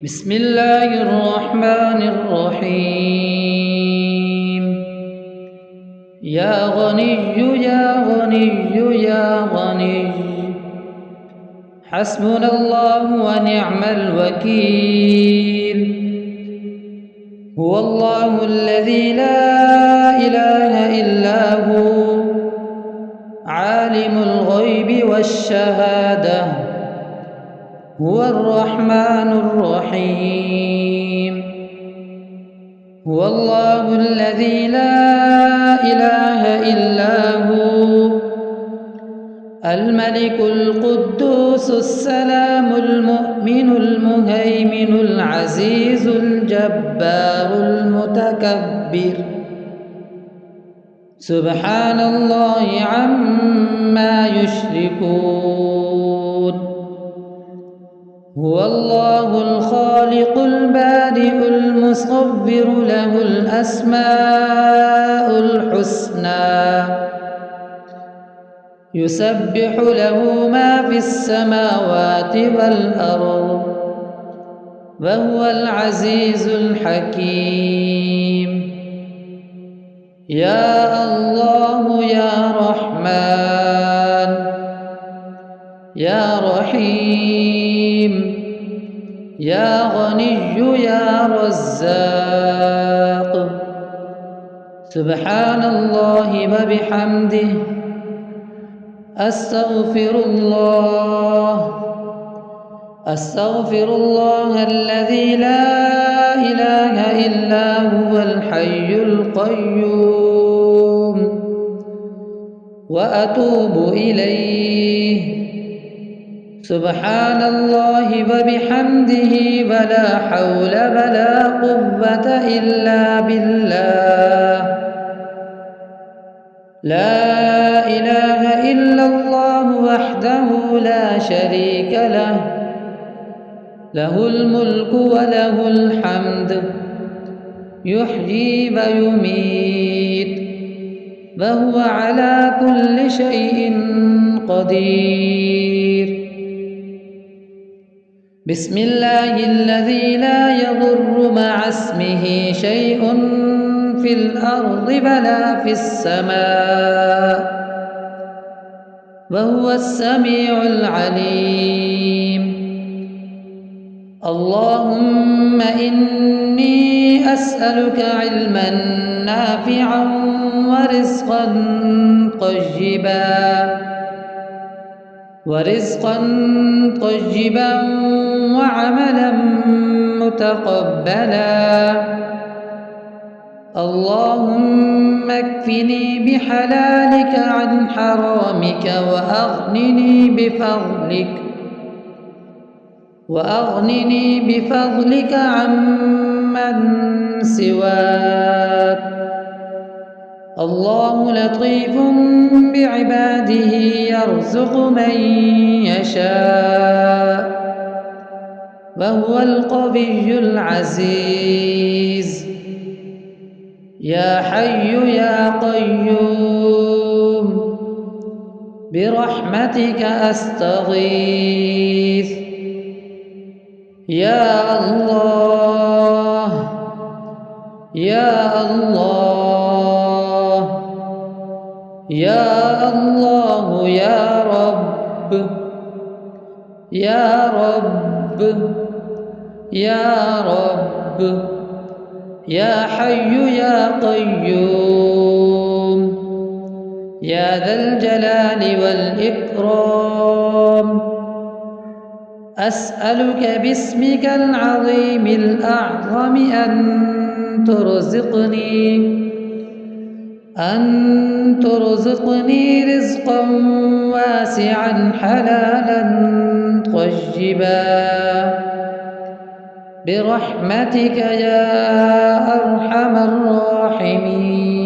بسم الله الرحمن الرحيم. يا غني يا غني يا غني، حسبنا الله ونعم الوكيل. هو الله الذي لا إله إلا هو، عالم الغيب والشهادة، هو الرحمن الرحيم. هو الله الذي لا إله إلا هو، الملك القدوس السلام المؤمن المهيمن العزيز الجبار المتكبر، سبحان الله عما يشركون. هو الله الخالق البارئ المصور، له الأسماء الحسنى، يسبح له ما في السماوات والأرض، وهو العزيز الحكيم. يا الله يا رحمن يا رحيم، يا غني يا رزاق، سبحان الله وبحمده، أستغفر الله الذي لا إله إلا هو الحي القيوم، وأتوب إليه. سبحان الله وبحمده، ولا حول ولا قوة إلا بالله. لا إله إلا الله وحده لا شريك له، له الملك وله الحمد، يحيي ويميت، وهو على كل شيء قدير. بسم الله الذي لا يضر مع اسمه شيء في الأرض ولا في السماء، وهو السميع العليم. اللهم إني أسألك علما نافعا ورزقا طيبا وعملا متقبلا. اللهم اكفني بحلالك عن حرامك، وأغنني بفضلك عمن سواك. الله لطيف بعباده، يرزق من يشاء، وهو القوي العزيز. يا حي يا قيوم، برحمتك أستغيث. يا الله يا الله يا الله، يا رب يا رب يا رب، يا حي يا قيوم، يا ذا الجلال والإكرام. أسألك باسمك العظيم الأعظم أن ترزقني رزقا واسعا حلالا طيبا، برحمتك يا أرحم الراحمين.